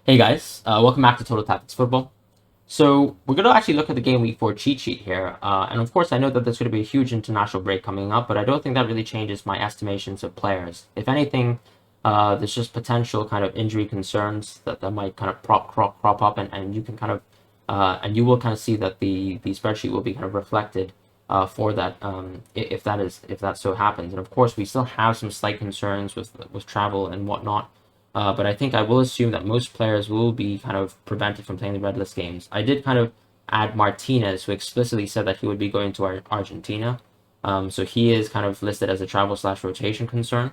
Hey guys, welcome back to Total Tactics Football. So we're going to actually look at the Game Week 4 cheat sheet here. And of course, I know that there's going to be a huge international break coming up, but I don't think that really changes my estimations of players. If anything, there's just potential kind of injury concerns that might kind of crop up, and you can kind of, and you will kind of see that the spreadsheet will be kind of reflected for that if that so happens. And of course, we still have some slight concerns with travel and whatnot. But I think I will assume that most players will be kind of prevented from playing the red list games. I did kind of add Martinez, who explicitly said that he would be going to Argentina. So he is kind of listed as a travel/rotation concern.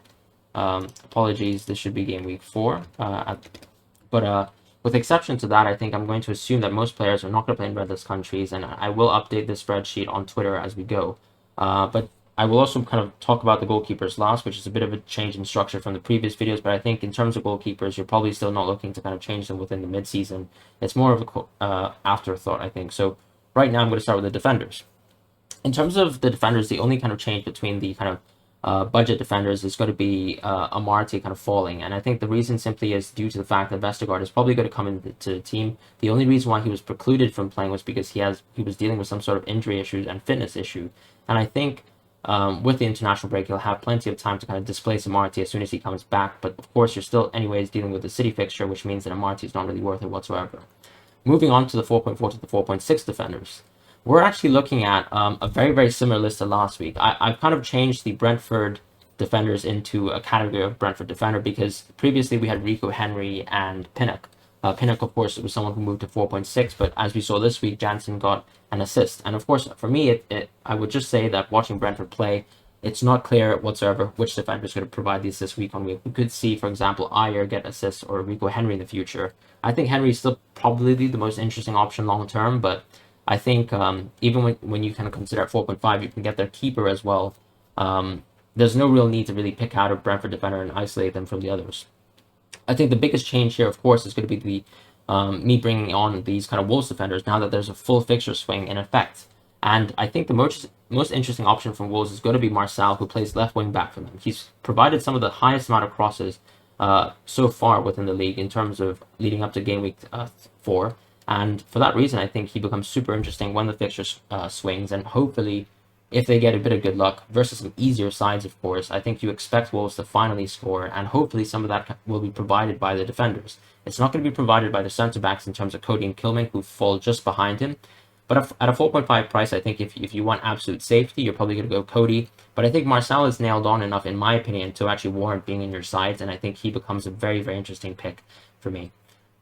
Apologies, this should be Game Week 4. But with exception to that, I think I'm going to assume that most players are not going to play in red list countries, and I will update this spreadsheet on Twitter as we go. But I will also kind of talk about the goalkeepers last, which is a bit of a change in structure from the previous videos, but I think in terms of goalkeepers, you're probably still not looking to kind of change them within the mid-season. It's more of a afterthought, I think. So right now I'm going to start with the defenders. In terms of the defenders, the only kind of change between the kind of budget defenders is going to be Amartey kind of falling. And I think the reason simply is due to the fact that Vestergaard is probably going to come into the team. The only reason why he was precluded from playing was because he was dealing with some sort of injury issues and fitness issue. And I think with the international break, he'll have plenty of time to kind of displace Amartey as soon as he comes back. But of course, you're still anyways dealing with the City fixture, which means that Amartey is not really worth it whatsoever. Moving on to the 4.4 to the 4.6 defenders. We're actually looking at a very, very similar list to last week. I've kind of changed the Brentford defenders into a category of Brentford defender because previously we had Rico Henry and Pinnock. Pinnock, of course, was someone who moved to 4.6, but as we saw this week, Jansen got an assist. And of course, for me, I would just say that watching Brentford play, it's not clear whatsoever which defender is going to provide the assists week on week. We could see, for example, Ayer get assists or Rico Henry in the future. I think Henry is still probably the most interesting option long term, but I think even when you kind of consider at 4.5, you can get their keeper as well. There's no real need to really pick out a Brentford defender and isolate them from the others. I think the biggest change here, of course, is going to be the me bringing on these kind of Wolves defenders now that there's a full fixture swing in effect. And I think the most interesting option from Wolves is going to be Marçal, who plays left wing back for them. He's provided some of the highest amount of crosses so far within the league in terms of leading up to Game Week 4. And for that reason, I think he becomes super interesting when the fixture swings. And hopefully, if they get a bit of good luck versus some easier sides, of course, I think you expect Wolves to finally score. And hopefully some of that will be provided by the defenders. It's not going to be provided by the centre-backs in terms of Cody and Kilman, who fall just behind him. But at a 4.5 price, I think if you want absolute safety, you're probably going to go Cody. But I think Marçal is nailed on enough, in my opinion, to actually warrant being in your sides. And I think he becomes a very, very interesting pick for me.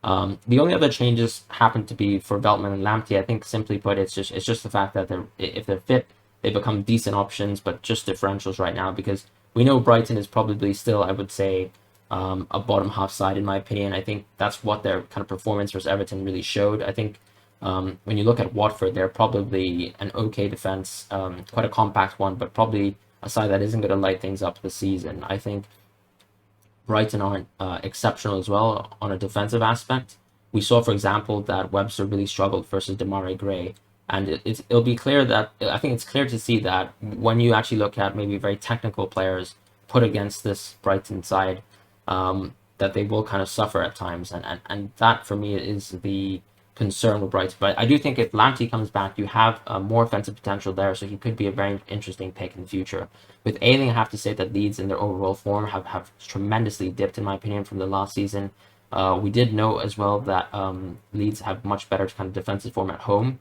The only other changes happen to be for Veltman and Lamptey. I think simply put, it's just the fact that if they're fit, they become decent options, but just differentials right now because we know Brighton is probably still, I would say, a bottom half side in my opinion. I think that's what their kind of performance versus Everton really showed. I think when you look at Watford, they're probably an okay defense, quite a compact one, but probably a side that isn't going to light things up this season. I think Brighton aren't exceptional as well on a defensive aspect. We saw, for example, that Webster really struggled versus Demarai Gray. And it'll be clear that, I think it's clear to see that when you actually look at maybe very technical players put against this Brighton side, that they will kind of suffer at times. And that, for me, is the concern with Brighton. But I do think if Lamptey comes back, you have more offensive potential there, so he could be a very interesting pick in the future. With Ayling, I have to say that Leeds in their overall form have tremendously dipped, in my opinion, from the last season. We did know as well that Leeds have much better kind of defensive form at home.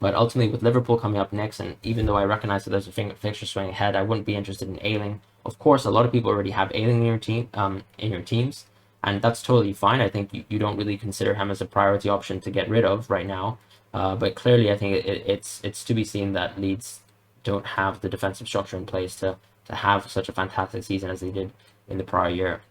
But ultimately, with Liverpool coming up next, and even though I recognize that there's a fixture swing ahead, I wouldn't be interested in Ayling. Of course, a lot of people already have Ayling in your teams, and that's totally fine. I think you don't really consider him as a priority option to get rid of right now. But clearly, I think it's to be seen that Leeds don't have the defensive structure in place to have such a fantastic season as they did in the prior year.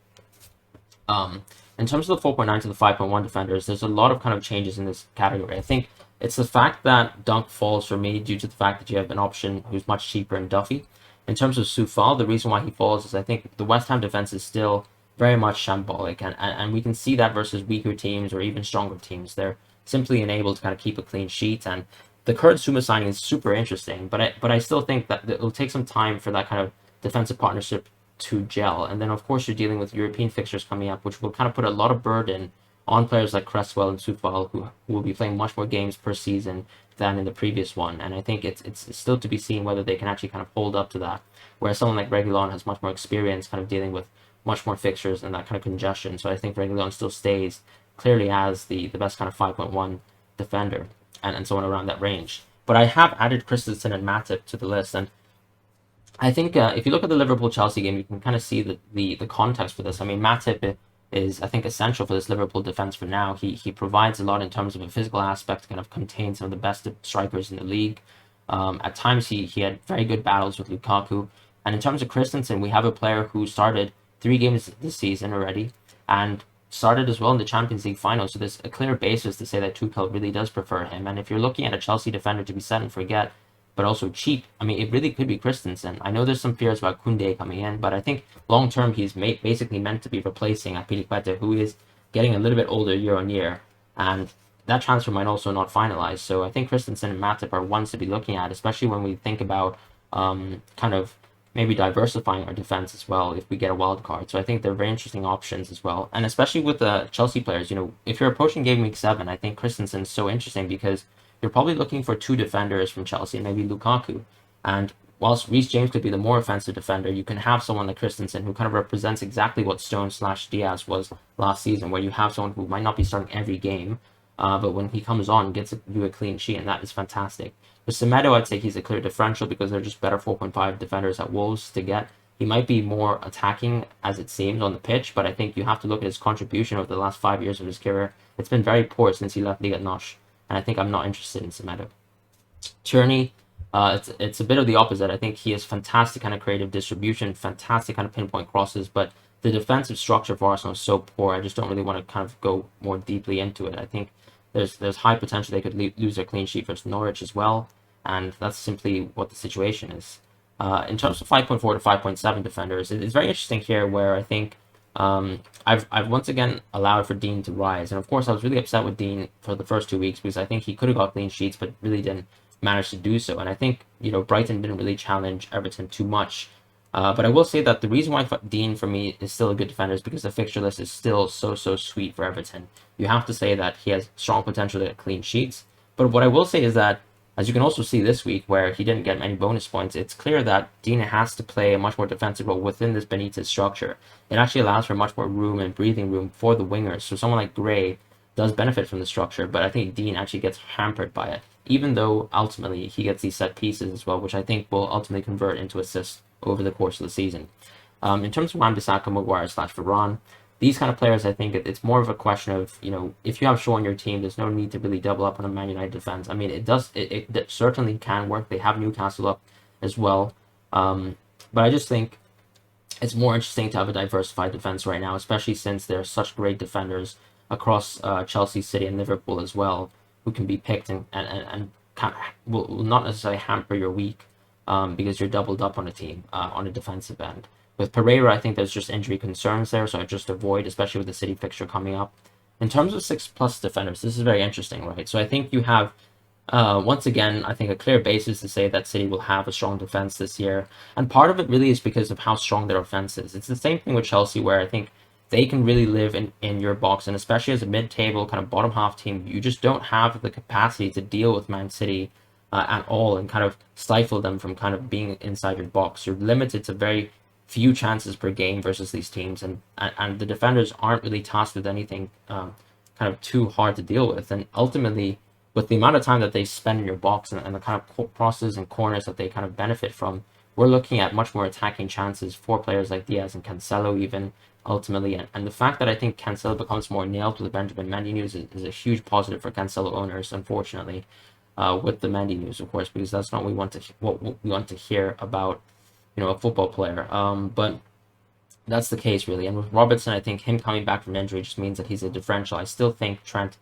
In terms of the 4.9 to the 5.1 defenders, there's a lot of kind of changes in this category. I think it's the fact that Dunk falls for me due to the fact that you have an option who's much cheaper in Duffy. In terms of Soufal, the reason why he falls is I think the West Ham defense is still very much shambolic, and we can see that versus weaker teams or even stronger teams. They're simply unable to kind of keep a clean sheet, and the current Suma signing is super interesting, but I still think that it'll take some time for that kind of defensive partnership to gel. And then, of course, you're dealing with European fixtures coming up, which will kind of put a lot of burden on players like Cresswell and Soufal, who will be playing much more games per season than in the previous one. And I think it's still to be seen whether they can actually kind of hold up to that. Whereas someone like Reguilon has much more experience kind of dealing with much more fixtures and that kind of congestion. So I think Reguilon still stays clearly as the best kind of 5.1 defender and someone around that range. But I have added Christensen and Matip to the list, and I think if you look at the Liverpool-Chelsea game, you can kind of see the context for this. I mean, Matip is, I think, essential for this Liverpool defense for now. He provides a lot in terms of a physical aspect to kind of contain some of the best strikers in the league. At times, he had very good battles with Lukaku. And in terms of Christensen, we have a player who started 3 games this season already and started as well in the Champions League final. So there's a clear basis to say that Tuchel really does prefer him. And if you're looking at a Chelsea defender to be set and forget, but also cheap, I mean, it really could be Christensen. I know there's some fears about Koundé coming in, but I think long term he's basically meant to be replacing Azpilicueta, who is getting a little bit older year on year, and that transfer might also not finalize. So I think Christensen and Matip are ones to be looking at, especially when we think about kind of maybe diversifying our defense as well if we get a wild card. So I think they're very interesting options as well, and especially with the Chelsea players. You know, if you're approaching game week 7, I think Christensen's so interesting because you're probably looking for 2 defenders from Chelsea, maybe Lukaku. And whilst Reece James could be the more offensive defender, you can have someone like Christensen who kind of represents exactly what Stone/Diaz was last season, where you have someone who might not be starting every game, but when he comes on, gets you a clean sheet, and that is fantastic. With Semedo, I'd say he's a clear differential because they're just better 4.5 defenders at Wolves to get. He might be more attacking as it seems on the pitch, but I think you have to look at his contribution over the last 5 years of his career. It's been very poor since he left Liga NOS. And I think I'm not interested in Semedo. Tierney, it's a bit of the opposite. I think he has fantastic kind of creative distribution, fantastic kind of pinpoint crosses, but the defensive structure for Arsenal is so poor. I just don't really want to kind of go more deeply into it. I think there's high potential they could lose their clean sheet versus Norwich as well, and that's simply what the situation is. In terms of 5.4 to 5.7 defenders, it's very interesting here where I think I've once again allowed for Dean to rise, and of course I was really upset with Dean for the first 2 weeks because I think he could have got clean sheets but really didn't manage to do so. And I think, you know, Brighton didn't really challenge Everton too much, but I will say that the reason why Dean for me is still a good defender is because the fixture list is still so sweet for Everton. You have to say that he has strong potential to get clean sheets, but what I will say is that, as you can also see this week where he didn't get many bonus points, it's clear that Dean has to play a much more defensive role within this Benitez structure. It actually allows for much more room and breathing room for the wingers. So someone like Gray does benefit from the structure, but I think Dean actually gets hampered by it, even though ultimately he gets these set pieces as well, which I think will ultimately convert into assists over the course of the season. In terms of Wan-Bissaka, Maguire/Varane, these kind of players, I think it's more of a question of, you know, if you have Shaw on your team, there's no need to really double up on a Man United defense. I mean, it certainly can work. They have Newcastle up as well. But I just think it's more interesting to have a diversified defense right now, especially since there are such great defenders across Chelsea, City, and Liverpool as well, who can be picked and will not necessarily hamper your week because you're doubled up on a team on a defensive end. With Pereira, I think there's just injury concerns there, so I just avoid, especially with the City fixture coming up. In terms of 6+ defenders, this is very interesting, right? So I think you have, once again, I think a clear basis to say that City will have a strong defense this year. And part of it really is because of how strong their offense is. It's the same thing with Chelsea, where I think they can really live in your box, and especially as a mid-table kind of bottom half team, you just don't have the capacity to deal with Man City at all and kind of stifle them from kind of being inside your box. You're limited to very few chances per game versus these teams, and the defenders aren't really tasked with anything kind of too hard to deal with. And ultimately, with the amount of time that they spend in your box and the kind of crosses and corners that they kind of benefit from, we're looking at much more attacking chances for players like Diaz and Cancelo even, ultimately. And the fact that I think Cancelo becomes more nailed with the Benjamin Mendy news is a huge positive for Cancelo owners, unfortunately, with the Mendy news, of course, because that's not what we want to hear about, you know, a football player. But that's the case, really. And with Robertson, I think him coming back from injury just means that he's a differential. I still think Trent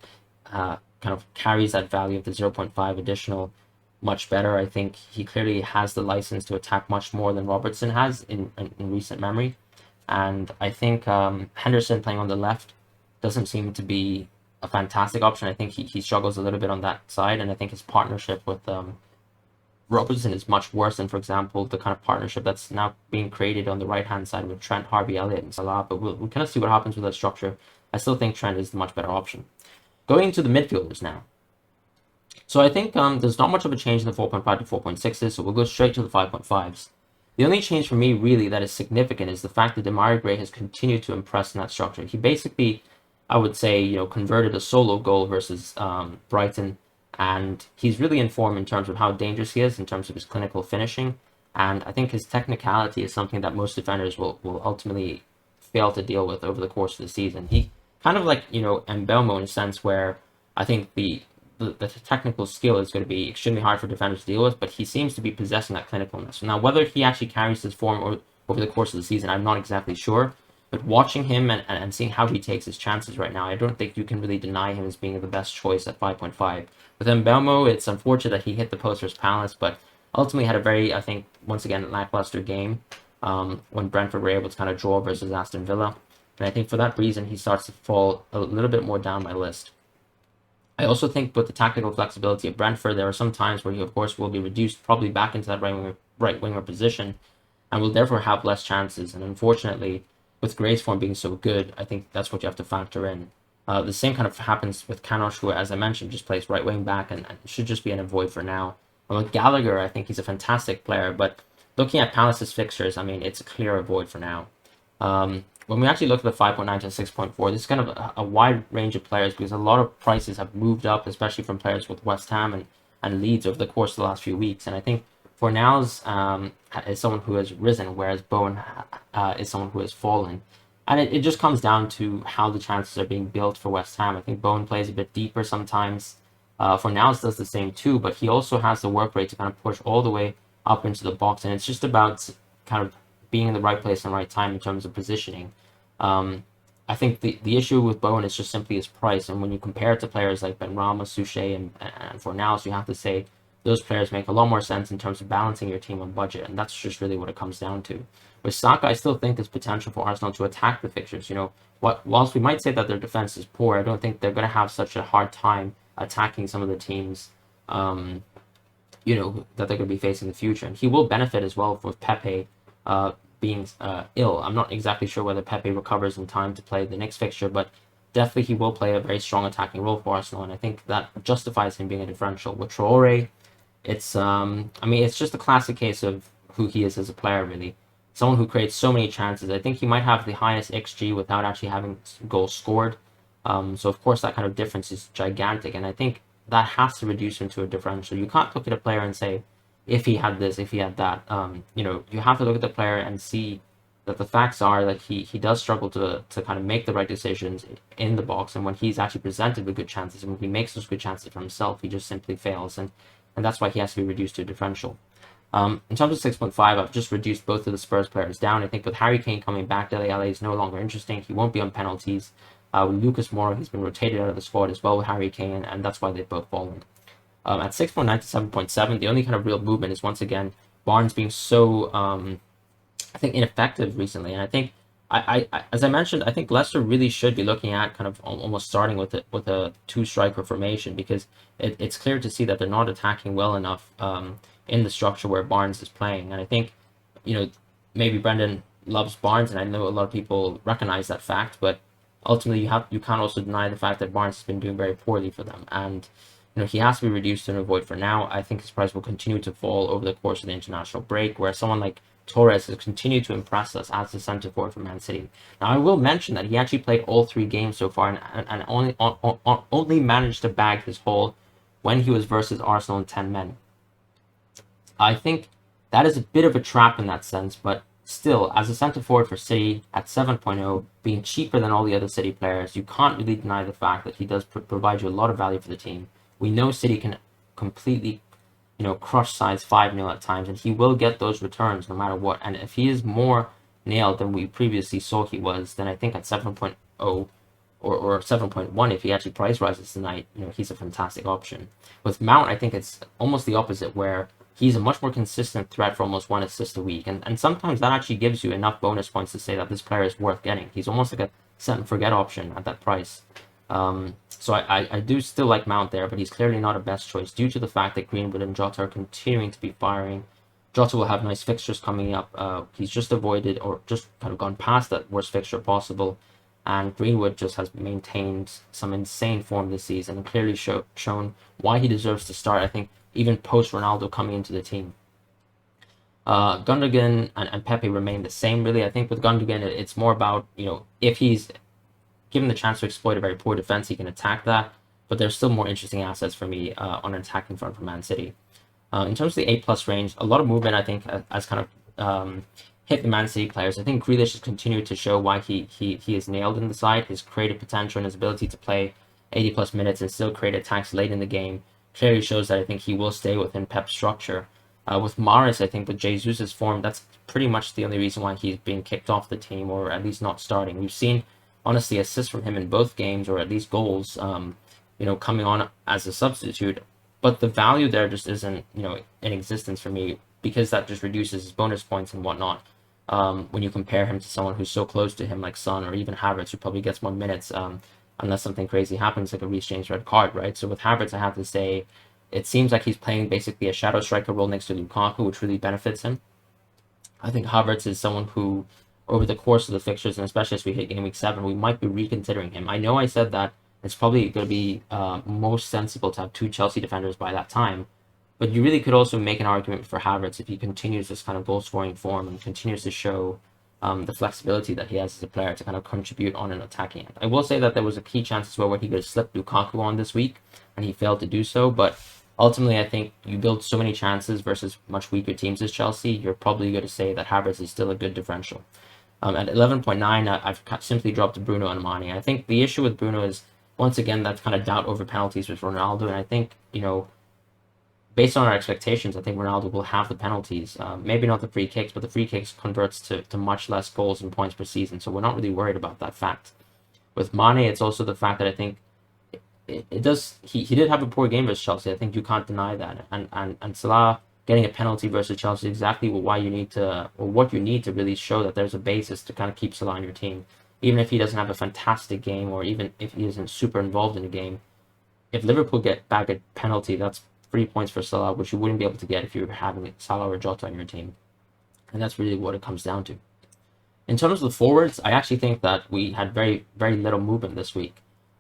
kind of carries that value of the 0.5 additional much better. I think he clearly has the license to attack much more than Robertson has in recent memory. And I think Henderson playing on the left doesn't seem to be a fantastic option. I think he struggles a little bit on that side, and I think his partnership with Robertson is much worse than, for example, the kind of partnership that's now being created on the right-hand side with Trent, Harvey Elliott, and Salah. But we'll kind of see what happens with that structure I still think Trent is the much better option. Going to the midfielders now. So I think there's not much of a change in the 4.5 to 4.6s, so we'll go straight to the 5.5s. The only change for me really that is significant is the fact that Demarai Gray has continued to impress in that structure. He basically, I would say, converted a solo goal versus Brighton, and he's really in form in terms of how dangerous he is, in terms of his clinical finishing, and I think his technicality is something that most defenders will ultimately fail to deal with over the course of the season. He kind of like, Mbeumo in a sense where I think the technical skill is going to be extremely hard for defenders to deal with, but he seems to be possessing that clinicalness. Now, whether he actually carries his form over the course of the season, I'm not exactly sure. But watching him and seeing how he takes his chances right now, I don't think you can really deny him as being the best choice at 5.5. With Mbeumo, it's unfortunate that he hit the post versus Palace, but ultimately had a very, I think, once again, lackluster game when Brentford were able to kind of draw versus Aston Villa. And I think for that reason, he starts to fall a little bit more down my list. I also think with the tactical flexibility of Brentford, there are some times where he, of course, will be reduced probably back into that right winger position and will therefore have less chances. And unfortunately, with Gray's form being so good, I think that's what you have to factor in. The same kind of happens with Canosh, who, as I mentioned, just plays right wing back and should just be an avoid for now. And with Gallagher, I think he's a fantastic player, but looking at Palace's fixtures, I mean, it's a clear avoid for now. When we actually look at the 5.9 to 6.4, this is kind of a wide range of players because a lot of prices have moved up, especially from players with West Ham and Leeds over the course of the last few weeks. And I think Fornals is someone who has risen, whereas Bowen is someone who has fallen. And it just comes down to how the chances are being built for West Ham. I think Bowen plays a bit deeper sometimes. Fornals does the same too, but he also has the work rate to kind of push all the way up into the box. And it's just about kind of being in the right place and right time in terms of positioning. I think the issue with Bowen is just simply his price. And when you compare it to players like Benrahma, Soucé, and Fornals, you have to say those players make a lot more sense in terms of balancing your team on budget. And that's just really what it comes down to. With Saka, I still think there's potential for Arsenal to attack the fixtures. Whilst we might say that their defense is poor, I don't think they're going to have such a hard time attacking some of the teams, that they're going to be facing in the future. And he will benefit as well with Pepe being ill. I'm not exactly sure whether Pepe recovers in time to play the next fixture, but definitely he will play a very strong attacking role for Arsenal, and I think that justifies him being a differential. With Traore, it's just a classic case of who he is as a player, really. Someone who creates so many chances. I think he might have the highest XG without actually having goals scored. So of course that kind of difference is gigantic, and I think that has to reduce him to a differential. You can't look at a player and say, if he had this, if he had that. You have to look at the player and see that the facts are that he does struggle to kind of make the right decisions in the box, and when he's actually presented with good chances, and when he makes those good chances for himself, he just simply fails, and that's why he has to be reduced to a differential. In terms of 6.5, I've just reduced both of the Spurs players down. I think with Harry Kane coming back, Dele Alli is no longer interesting. He won't be on penalties. With Lucas Moura, he's been rotated out of the squad as well with Harry Kane, and that's why they've both fallen. At 6.9 to 7.7, the only kind of real movement is once again Barnes being so, I think, ineffective recently. And I think, as I mentioned, I think Leicester really should be looking at kind of almost starting with a two-striker formation, because it's clear to see that they're not attacking well enough in the structure where Barnes is playing. And I think, maybe Brendan loves Barnes, and I know a lot of people recognize that fact, but ultimately you can't also deny the fact that Barnes has been doing very poorly for them. And he has to be reduced to an avoid for now. I think his price will continue to fall over the course of the international break, where someone like Torres has continued to impress us as the centre forward for Man City. Now, I will mention that he actually played all 3 games so far and only managed to bag his haul when he was versus Arsenal in 10 men. I think that is a bit of a trap in that sense, but still, as a centre forward for City at 7.0, being cheaper than all the other City players, you can't really deny the fact that he does provide you a lot of value for the team. We know City can completely, crush sides 5-0 at times, and he will get those returns no matter what. And if he is more nailed than we previously saw he was, then I think at 7.0 or 7.1, if he actually price rises tonight, he's a fantastic option. With Mount, I think it's almost the opposite, where he's a much more consistent threat for almost 1 assist a week. And sometimes that actually gives you enough bonus points to say that this player is worth getting. He's almost like a set and forget option at that price. So I do still like Mount there, but he's clearly not a best choice due to the fact that Greenwood and Jota are continuing to be firing. Jota will have nice fixtures coming up. He's just avoided or just kind of gone past that worst fixture possible. And Greenwood just has maintained some insane form this season and clearly shown why he deserves to start, I think, even post Ronaldo coming into the team. Gundogan and Pepe remain the same, really. I think with Gundogan, it's more about, if he's given the chance to exploit a very poor defense, he can attack that. But there's still more interesting assets for me on an attacking front for Man City. In terms of the A+ range, a lot of movement, I think, has kind of hit the Man City players. I think Grealish has continued to show why he is nailed in the side. His creative potential and his ability to play 80+ minutes and still create attacks late in the game clearly shows that I think he will stay within Pep's structure. With Mahrez, I think with Jesus' form, that's pretty much the only reason why he's being kicked off the team, or at least not starting. We've seen, honestly, assists from him in both games, or at least goals, coming on as a substitute. But the value there just isn't, in existence for me, because that just reduces his bonus points and whatnot. When you compare him to someone who's so close to him, like Son or even Havertz, who probably gets more minutes, unless something crazy happens, like a Reece James red card, right? So with Havertz, I have to say, it seems like he's playing basically a shadow striker role next to Lukaku, which really benefits him. I think Havertz is someone who, over the course of the fixtures, and especially as we hit Gameweek 7, we might be reconsidering him. I know I said that it's probably going to be most sensible to have 2 Chelsea defenders by that time, but you really could also make an argument for Havertz if he continues this kind of goal-scoring form and continues to show the flexibility that he has as a player to kind of contribute on an attacking end. I will say that there was a key chance as well where he could have slipped Lukaku on this week, and he failed to do so, but ultimately, I think you build so many chances versus much weaker teams as Chelsea, you're probably going to say that Havertz is still a good differential. At 11.9, I've simply dropped Bruno and Mane. I think the issue with Bruno is, once again, that kind of doubt over penalties with Ronaldo, and I think, based on our expectations, I think Ronaldo will have the penalties. Maybe not the free kicks, but the free kicks converts to much less goals and points per season, so we're not really worried about that fact. With Mane, it's also the fact that I think it does. He did have a poor game versus Chelsea. I think you can't deny that. And Salah getting a penalty versus Chelsea is exactly what you need to really show that there's a basis to kind of keep Salah on your team, even if he doesn't have a fantastic game, or even if he isn't super involved in the game. If Liverpool get back a penalty, that's 3 points for Salah, which you wouldn't be able to get if you were having Salah or Jota on your team, and that's really what it comes down to. In terms of the forwards, I actually think that we had very, very little movement this week.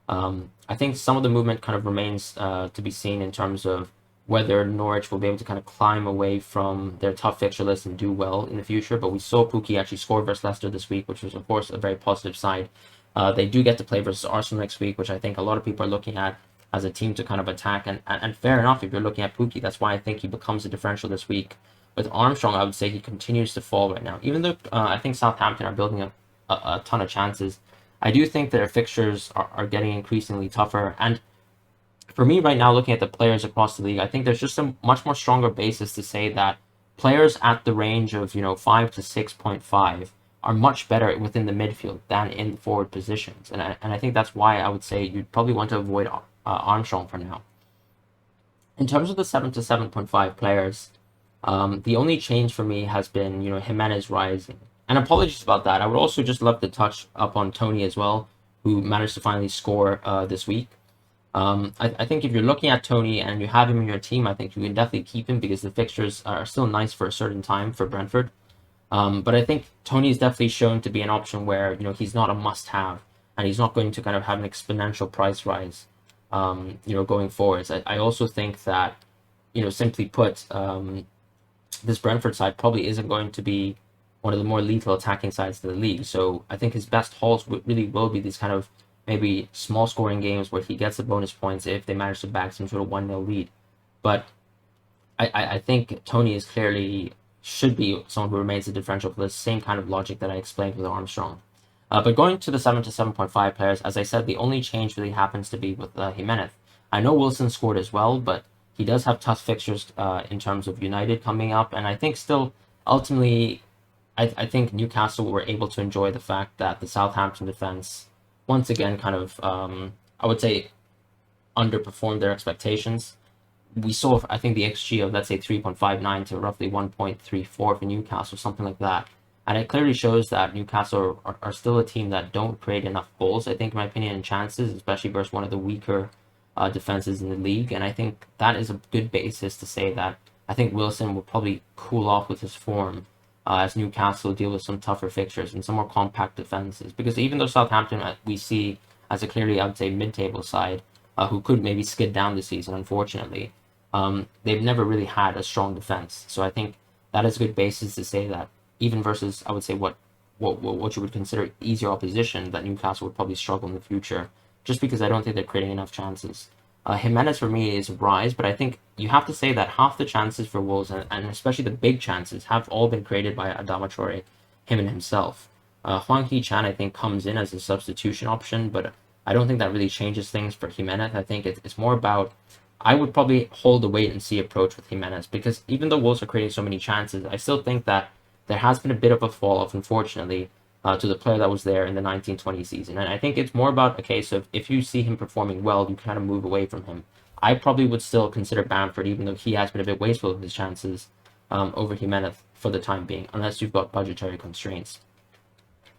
I think some of the movement kind of remains to be seen in terms of whether Norwich will be able to kind of climb away from their tough fixture list and do well in the future. But we saw Pukki actually score versus Leicester this week, which was, of course, a very positive side. They do get to play versus Arsenal next week, which I think a lot of people are looking at as a team to kind of attack. And fair enough, if you're looking at Pukki, that's why I think he becomes a differential this week. With Armstrong, I would say he continues to fall right now. Even though I think Southampton are building a ton of chances, I do think their fixtures are getting increasingly tougher. And for me right now, looking at the players across the league, I think there's just a much more stronger basis to say that players at the range of 5 to 6.5 are much better within the midfield than in the forward positions. And I think that's why I would say you'd probably want to avoid Armstrong for now. In terms of the 7 to 7.5 players, the only change for me has been, Jimenez rising. And apologies about that. I would also just love to touch up on Tony as well, who managed to finally score this week. I think if you're looking at Tony and you have him in your team, I think you can definitely keep him because the fixtures are still nice for a certain time for Brentford. But I think Tony is definitely shown to be an option where, he's not a must-have, and he's not going to kind of have an exponential price rise, going forwards. I also think that, simply put, this Brentford side probably isn't going to be one of the more lethal attacking sides of the league. So I think his best hauls really will be these kind of maybe small scoring games where he gets the bonus points if they manage to bag some sort of 1-0 lead. But I think Tony is clearly should be someone who remains a differential for the same kind of logic that I explained with Armstrong. But going to the 7 to 7.5 players, as I said, the only change really happens to be with Jimenez. I know Wilson scored as well, but he does have tough fixtures in terms of United coming up, and I think still ultimately I think Newcastle were able to enjoy the fact that the Southampton defense once again kind of, I would say, underperformed their expectations. We saw, I think, the XG of, let's say, 3.59 to roughly 1.34 for Newcastle, something like that. And it clearly shows that Newcastle are still a team that don't create enough goals, I think, in my opinion, in chances, especially versus one of the weaker defenses in the league. And I think that is a good basis to say that I think Wilson will probably cool off with his form as Newcastle deal with some tougher fixtures and some more compact defenses. Because even though Southampton we see as a clearly, I would say, mid-table side who could maybe skid down this season, unfortunately, they've never really had a strong defense. So I think that is a good basis to say that even versus, I would say, what you would consider easier opposition, that Newcastle would probably struggle in the future, just because I don't think they're creating enough chances. Jimenez for me is a rise, but I think you have to say that half the chances for Wolves, and especially the big chances, have all been created by Adama Traore, him and himself. Hwang Hee-chan, I think, comes in as a substitution option, but I don't think that really changes things for Jimenez. I think it's more about, I would probably hold the wait and see approach with Jimenez, because even though Wolves are creating so many chances, I still think that there has been a bit of a fall off, unfortunately, to the player that was there in the 1920 season. And I think it's more about a case of, if you see him performing well, you kind of move away from him. I probably would still consider Bamford, even though he has been a bit wasteful of his chances, over Jimenez for the time being, unless you've got budgetary constraints.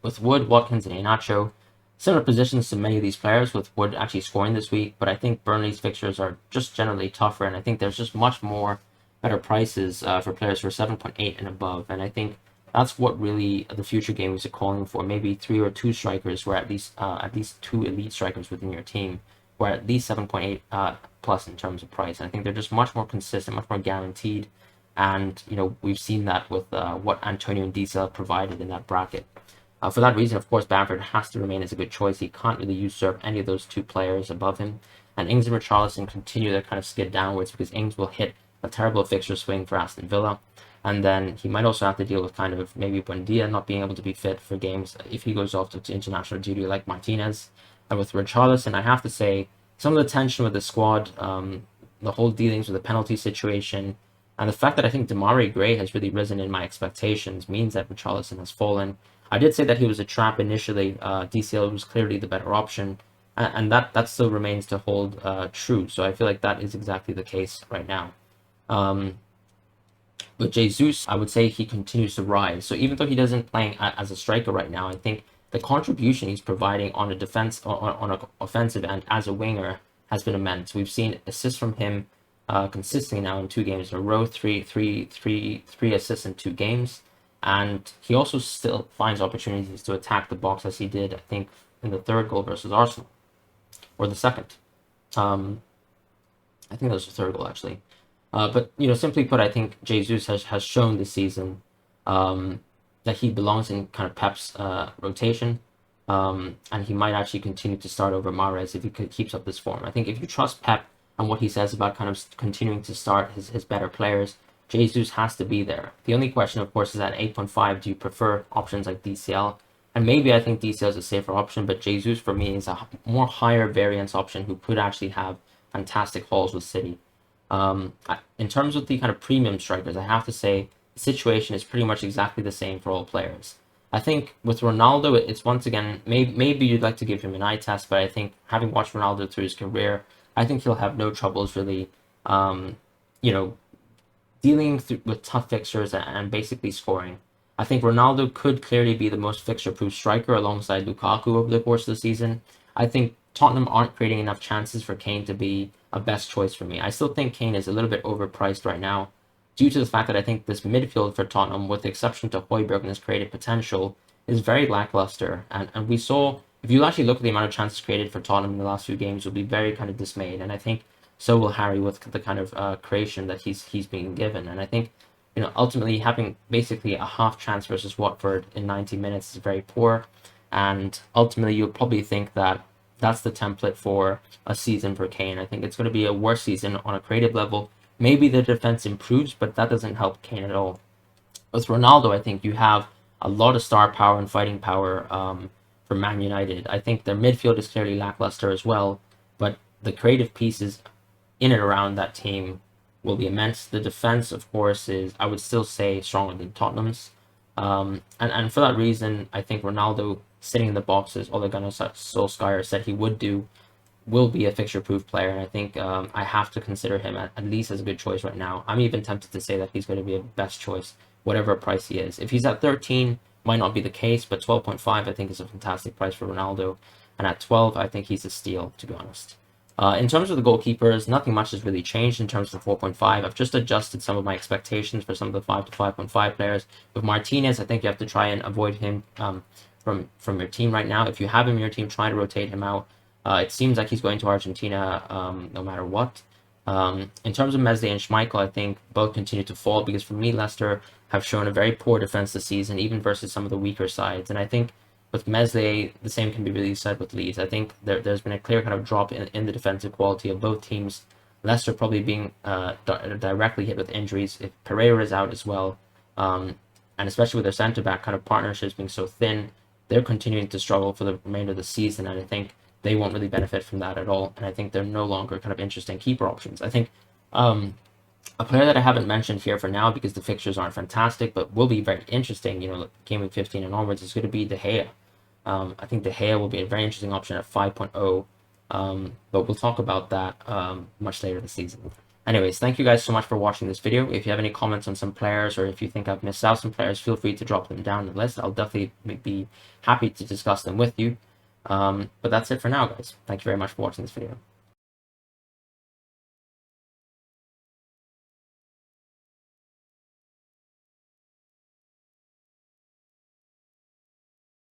With Wood, Watkins, and Iheanacho, similar positions to many of these players, with Wood actually scoring this week, but I think Burnley's fixtures are just generally tougher, and I think there's just much more better prices for players for 7.8 and above, and I think that's what really the future games are calling for. Maybe 3 or 2 strikers, where at least 2 elite strikers within your team, where at least 7.8 plus in terms of price. And I think they're just much more consistent, much more guaranteed, and we've seen that with what Antonio and DCL provided in that bracket. For that reason, of course, Bamford has to remain as a good choice. He can't really usurp any of those 2 players above him. And Ings and Richarlison continue their kind of skid downwards, because Ings will hit a terrible fixture swing for Aston Villa. And then he might also have to deal with kind of maybe Buendia not being able to be fit for games if he goes off to international duty like Martinez. And with Richarlison, I have to say, some of the tension with the squad, the whole dealings with the penalty situation, and the fact that I think Demarai Gray has really risen in my expectations means that Richarlison has fallen. I did say that he was a trap initially. DCL was clearly the better option, and that still remains to hold true. So I feel like that is exactly the case right now. With Jesus, I would say he continues to rise. So even though he doesn't playing as a striker right now, I think the contribution he's providing on a defense, on an offensive end as a winger, has been immense. We've seen assists from him consistently now in 2 games in a row, three assists in 2 games. And he also still finds opportunities to attack the box, as he did, I think, in the 3rd goal versus Arsenal, or the 2nd. I think that was the 3rd goal, actually. But simply put, I think Jesus has shown this season that he belongs in kind of Pep's rotation, and he might actually continue to start over Mahrez if he keeps up this form. I think if you trust Pep and what he says about kind of continuing to start his better players, Jesus has to be there. The only question, of course, is at 8.5, do you prefer options like DCL? And maybe I think DCL is a safer option, but Jesus for me is a more higher variance option who could actually have fantastic hauls with City. In terms of the kind of premium strikers, I have to say the situation is pretty much exactly the same for all players. I think with Ronaldo, it's once again, maybe you'd like to give him an eye test, but I think having watched Ronaldo through his career, I think he'll have no troubles really, dealing with tough fixtures and basically scoring. I think Ronaldo could clearly be the most fixture-proof striker alongside Lukaku over the course of the season. I think Tottenham aren't creating enough chances for Kane to be a best choice for me. I still think Kane is a little bit overpriced right now, due to the fact that I think this midfield for Tottenham, with the exception to Højbjerg and his creative potential, is very lackluster. And we saw, if you actually look at the amount of chances created for Tottenham in the last few games, you'll be very kind of dismayed. And I think so will Harry with the kind of creation that he's being given. And I think, ultimately having basically a half chance versus Watford in 90 minutes is very poor. And ultimately you'll probably think that that's the template for a season for Kane. I think it's going to be a worse season on a creative level. Maybe the defense improves, but that doesn't help Kane at all. With Ronaldo, I think you have a lot of star power and fighting power for Man United. I think their midfield is clearly lackluster as well, but the creative pieces in and around that team will be immense. The defense, of course, is, I would still say, stronger than Tottenham's. And for that reason, I think Ronaldo sitting in the boxes, Ole Gunnar Solskjaer said he would do, will be a fixture-proof player. And I think I have to consider him at least as a good choice right now. I'm even tempted to say that he's going to be a best choice, whatever price he is. If he's at 13, might not be the case, but 12.5 I think is a fantastic price for Ronaldo. And at 12, I think he's a steal, to be honest. In terms of the goalkeepers, nothing much has really changed in terms of the 4.5. I've just adjusted some of my expectations for some of the 5 to 5.5 players. With Martinez, I think you have to try and avoid him from your team right now. If you have him in your team, try to rotate him out. It seems like he's going to Argentina no matter what. In terms of Meslier and Schmeichel, I think both continue to fall because for me, Leicester have shown a very poor defense this season, even versus some of the weaker sides. And I think with Meslier, the same can be really said with Leeds. I think there's been a clear kind of drop in the defensive quality of both teams. Leicester probably being directly hit with injuries. If Pereira is out as well, and especially with their centre-back kind of partnerships being so thin, they're continuing to struggle for the remainder of the season, and I think they won't really benefit from that at all. And I think they're no longer kind of interesting keeper options. I think a player that I haven't mentioned here for now because the fixtures aren't fantastic, but will be very interesting, game week 15 and onwards, is going to be De Gea. I think De Gea will be a very interesting option at 5.0, but we'll talk about that much later this season. Anyways, thank you guys so much for watching this video. If you have any comments on some players, or if you think I've missed out some players, feel free to drop them down the list. I'll definitely be happy to discuss them with you. But that's it for now, guys. Thank you very much for watching this video.